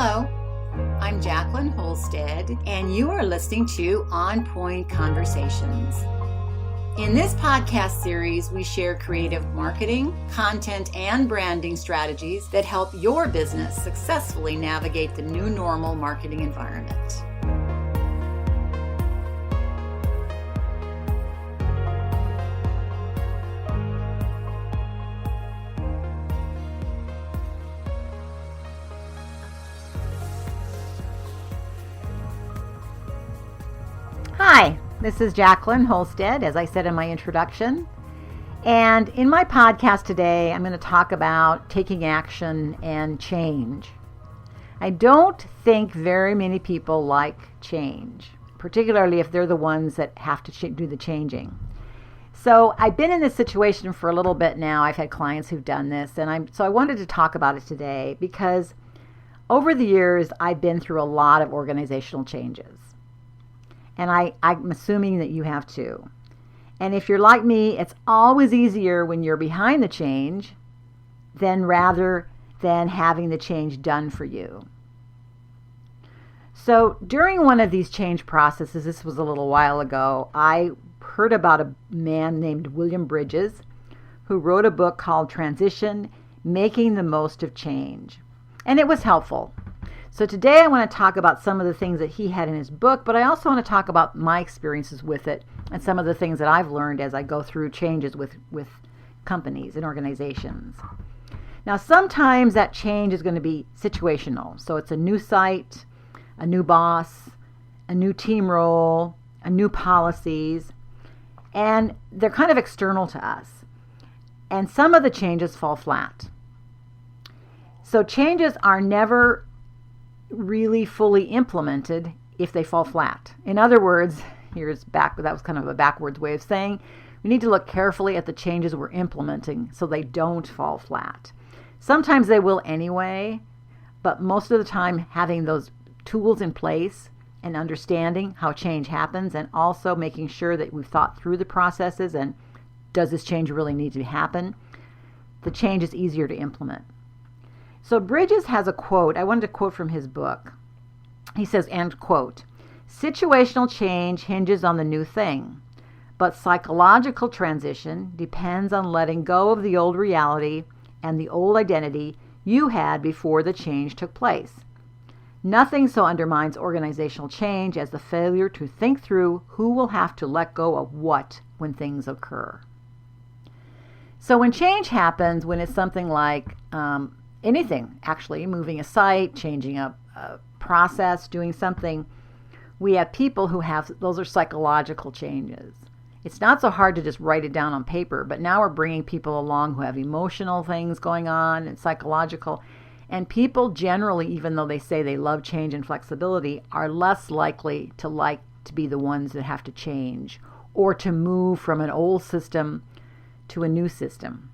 Hello, I'm Jacqueline Holstead, and you are listening to On Point Conversations. In this podcast series, we share creative marketing, content, and branding strategies that help your business successfully navigate the new normal marketing environment. Hi, this is Jacqueline Holstead, as I said in my introduction. And in my podcast today, I'm going to talk about taking action and change. I don't think very many people like change, particularly if they're the ones that have to do the changing. So I've been in this situation for a little bit now. I've had clients who've done this, and I wanted to talk about it today because over the years, I've been through a lot of organizational changes. And I'm assuming that you have too. And if you're like me, it's always easier when you're behind the change rather than having the change done for you. So during one of these change processes, this was a little while ago, I heard about a man named William Bridges who wrote a book called Transition: Making the Most of Change. And it was helpful. So today I want to talk about some of the things that he had in his book, but I also want to talk about my experiences with it and some of the things that I've learned as I go through changes with companies and organizations. Now, sometimes that change is going to be situational. So it's a new site, a new boss, a new team role, a new policies, and they're kind of external to us. And some of the changes fall flat. So changes are never really fully implemented if they fall flat. In other words, that was kind of a backwards way of saying we need to look carefully at the changes we're implementing so they don't fall flat. Sometimes they will anyway, but most of the time having those tools in place and understanding how change happens and also making sure that we've thought through the processes and does this change really need to happen, the change is easier to implement. So Bridges has a quote. I wanted to quote from his book. He says, end quote, "Situational change hinges on the new thing, but psychological transition depends on letting go of the old reality and the old identity you had before the change took place. Nothing so undermines organizational change as the failure to think through who will have to let go of what when things occur." So when change happens, when it's something like anything, actually, moving a site, changing a process, doing something, we have people who have, those are psychological changes. It's not so hard to just write it down on paper, but now we're bringing people along who have emotional things going on and psychological. And people generally, even though they say they love change and flexibility, are less likely to like to be the ones that have to change or to move from an old system to a new system.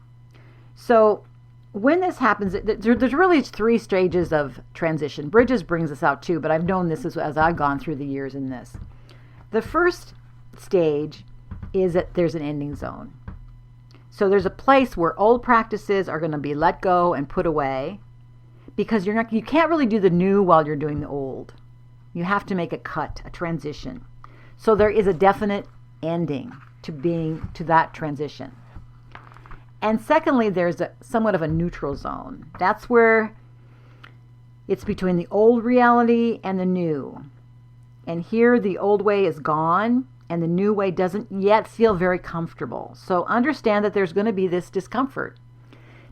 So when this happens, there's really 3 stages of transition. Bridges brings this out too, but I've known this as I've gone through the years in this. The first stage is that there's an ending zone. So there's a place where old practices are going to be let go and put away because you can't really do the new while you're doing the old. You have to make a cut, a transition. So there is a definite ending to that transition. And secondly, there's somewhat of a neutral zone. That's where it's between the old reality and the new. And here the old way is gone and the new way doesn't yet feel very comfortable. So understand that there's going to be this discomfort.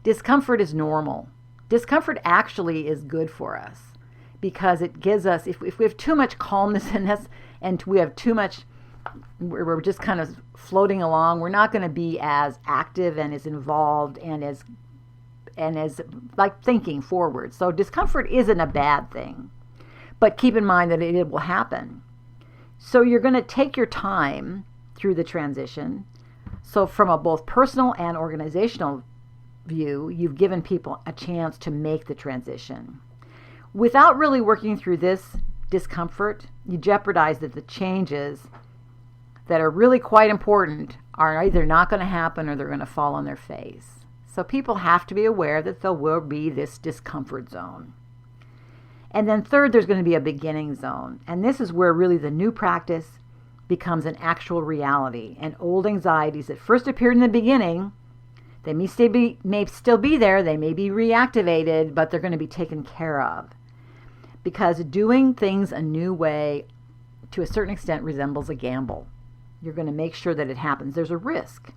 Discomfort is normal. Discomfort actually is good for us because it gives us, if we have too much calmness in us and we have too much, we're just kind of floating along, we're not going to be as active and as involved and as like thinking forward. So discomfort isn't a bad thing, but keep in mind that it will happen. So you're going to take your time through the transition. So from a both personal and organizational view, you've given people a chance to make the transition. Without really working through this discomfort, you jeopardize that the changes that are really quite important are either not going to happen or they're going to fall on their face. So people have to be aware that there will be this discomfort zone. And then third, there's going to be a beginning zone. And this is where really the new practice becomes an actual reality. And old anxieties that first appeared in the beginning, they may still be there, they may be reactivated, but they're going to be taken care of. Because doing things a new way, to a certain extent, resembles a gamble. You're going to make sure that it happens. There's a risk.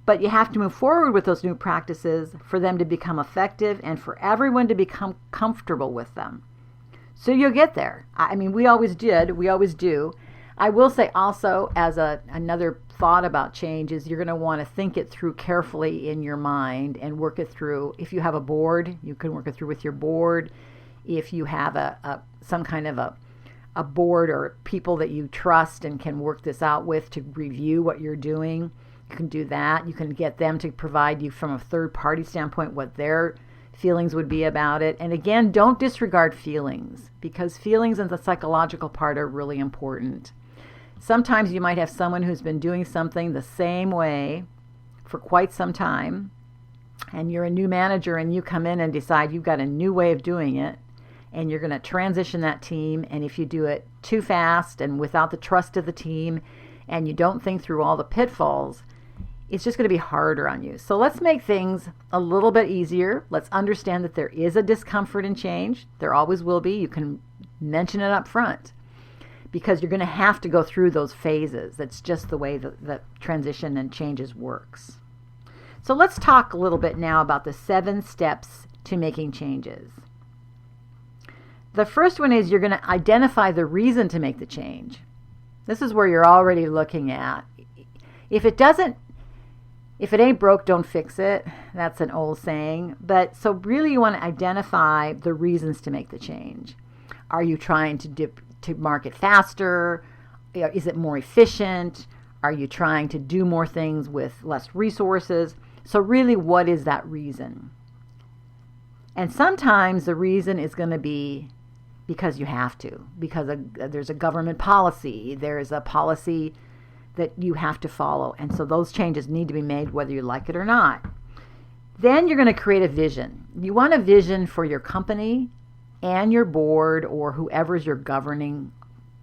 But you have to move forward with those new practices for them to become effective and for everyone to become comfortable with them. So you'll get there. I mean, we always did. We always do. I will say also, as another thought about change, is you're going to want to think it through carefully in your mind and work it through. If you have a board, you can work it through with your board. If you have some kind of a board or people that you trust and can work this out with to review what you're doing, you can do that. You can get them to provide you from a third-party standpoint what their feelings would be about it. And again, don't disregard feelings, because feelings and the psychological part are really important. Sometimes you might have someone who's been doing something the same way for quite some time, and you're a new manager and you come in and decide you've got a new way of doing it, and you're going to transition that team. And if you do it too fast and without the trust of the team, and you don't think through all the pitfalls, it's just going to be harder on you. So let's make things a little bit easier. Let's understand that there is a discomfort in change. There always will be. You can mention it up front, because you're going to have to go through those phases. That's just the way the transition and changes works. So let's talk a little bit now about the 7 steps to making changes. The first one is you're going to identify the reason to make the change. This is where you're already looking at. If it ain't broke, don't fix it. That's an old saying. But so really you want to identify the reasons to make the change. Are you trying to market faster? Is it more efficient? Are you trying to do more things with less resources? So really, what is that reason? And sometimes the reason is going to be because you have to, because there's a government policy, there's a policy that you have to follow, and so those changes need to be made whether you like it or not. Then you're going to create a vision. You want a vision for your company and your board or whoever's you're governing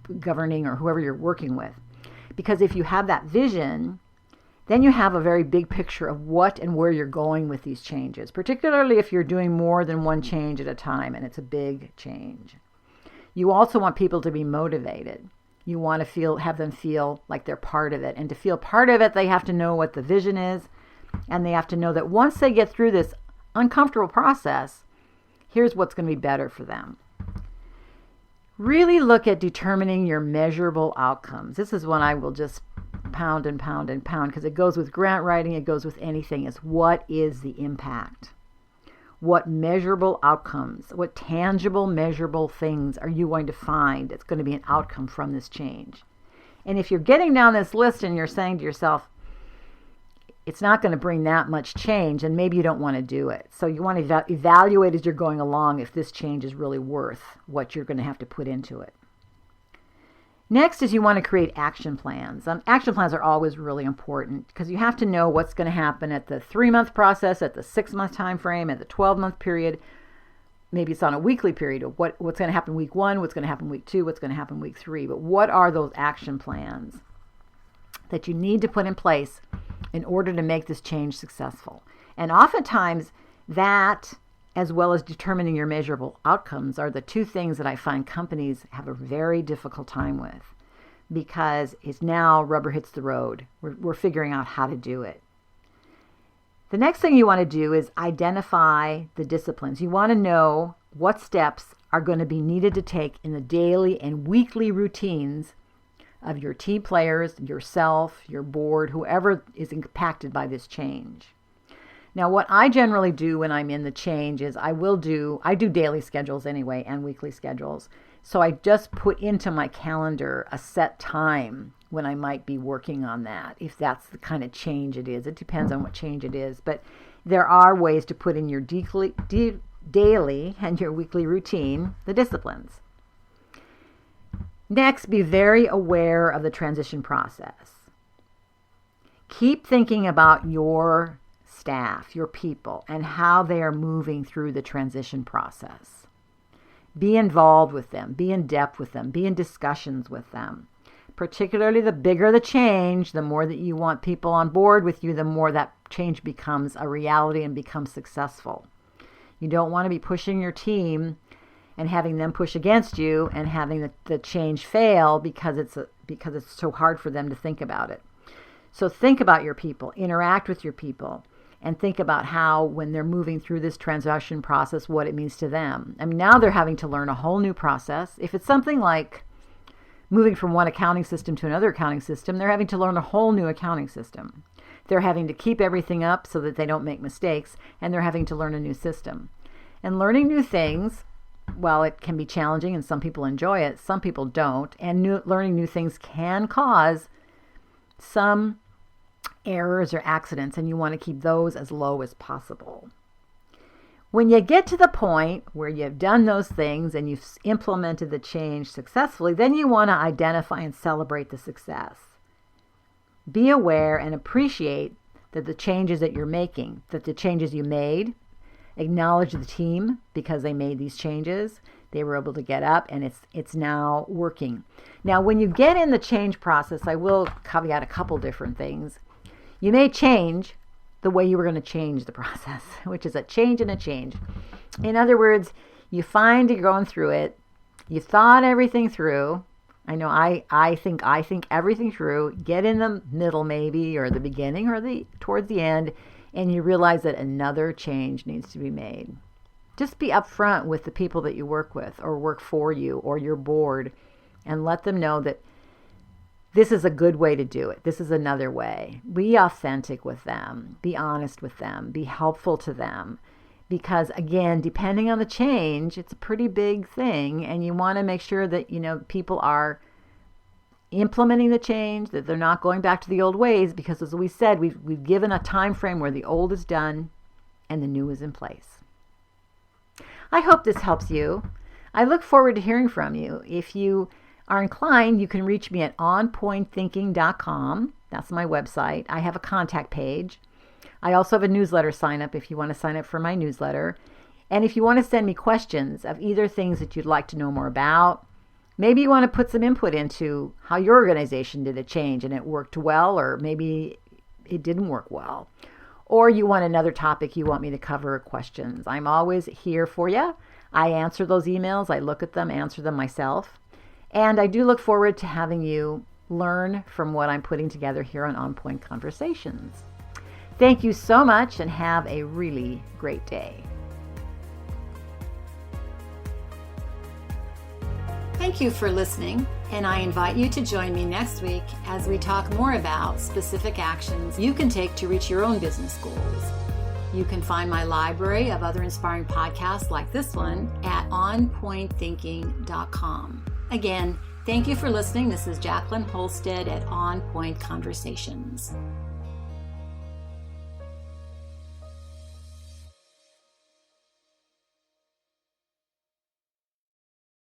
or whoever you're working with. Because if you have that vision, then you have a very big picture of what and where you're going with these changes, particularly if you're doing more than one change at a time and it's a big change. You also want people to be motivated. You want to have them feel like they're part of it. And to feel part of it, they have to know what the vision is, and they have to know that once they get through this uncomfortable process, here's what's going to be better for them. Really look at determining your measurable outcomes. This is one I will just pound and pound and pound, because it goes with grant writing, it goes with anything. It's what is the impact? What measurable outcomes, what tangible, measurable things are you going to find that's going to be an outcome from this change? And if you're getting down this list and you're saying to yourself, it's not going to bring that much change, and maybe you don't want to do it. So you want to evaluate as you're going along if this change is really worth what you're going to have to put into it. Next is you want to create action plans. Action plans are always really important, because you have to know what's going to happen at the 3-month process, at the 6-month time frame, at the 12-month period. Maybe it's on a weekly period of what's going to happen week 1, what's going to happen week 2, what's going to happen week 3. But what are those action plans that you need to put in place in order to make this change successful? And oftentimes that, as well as determining your measurable outcomes, are the 2 things that I find companies have a very difficult time with, because it's now rubber hits the road. We're figuring out how to do it. The next thing you want to do is identify the disciplines. You want to know what steps are going to be needed to take in the daily and weekly routines of your team players, yourself, your board, whoever is impacted by this change. Now, what I generally do when I'm in the change is I do daily schedules anyway and weekly schedules. So I just put into my calendar a set time when I might be working on that, if that's the kind of change it is. It depends on what change it is, but there are ways to put in your daily and your weekly routine the disciplines. Next, be very aware of the transition process. Keep thinking about your staff, your people, and how they are moving through the transition process. Be involved with them. Be in depth with them. Be in discussions with them. Particularly the bigger the change, the more that you want people on board with you, the more that change becomes a reality and becomes successful. You don't want to be pushing your team and having them push against you and having the change fail because it's so hard for them to think about it. So think about your people, interact with your people, and think about how, when they're moving through this transition process, what it means to them. I mean, now they're having to learn a whole new process. If it's something like moving from one accounting system to another accounting system, they're having to learn a whole new accounting system. They're having to keep everything up so that they don't make mistakes, and they're having to learn a new system. And learning new things, while it can be challenging and some people enjoy it, some people don't, and learning new things can cause some errors or accidents, and you want to keep those as low as possible. When you get to the point where you've done those things and you've implemented the change successfully, then you want to identify and celebrate the success. Be aware and appreciate that the changes that you're making, that the changes you made, acknowledge the team because they made these changes. They were able to get up, and it's now working. Now, when you get in the change process, I will caveat a couple different things. You may change the way you were going to change the process, which is a change and a change. In other words, you find you're going through it. You thought everything through. I know I think everything through. Get in the middle maybe, or the beginning, or towards the end, and you realize that another change needs to be made. Just be upfront with the people that you work with or work for you or your board, and let them know that this is a good way to do it. This is another way. Be authentic with them. Be honest with them. Be helpful to them. Because again, depending on the change, it's a pretty big thing, and you want to make sure that, people are implementing the change, that they're not going back to the old ways, because as we said, we've given a time frame where the old is done and the new is in place. I hope this helps you. I look forward to hearing from you. If you are inclined, you can reach me at onpointthinking.com. That's my website. I have a contact page. I also have a newsletter sign up if you want to sign up for my newsletter. And if you want to send me questions of either things that you'd like to know more about, maybe you want to put some input into how your organization did a change and it worked well, or maybe it didn't work well, or you want another topic you want me to cover, questions, I'm always here for you. I answer those emails. I look at them, answer them myself. And I do look forward to having you learn from what I'm putting together here on On Point Conversations. Thank you so much, and have a really great day. Thank you for listening, and I invite you to join me next week as we talk more about specific actions you can take to reach your own business goals. You can find my library of other inspiring podcasts like this one at onpointthinking.com. Again, thank you for listening. This is Jacqueline Holstead at On Point Conversations.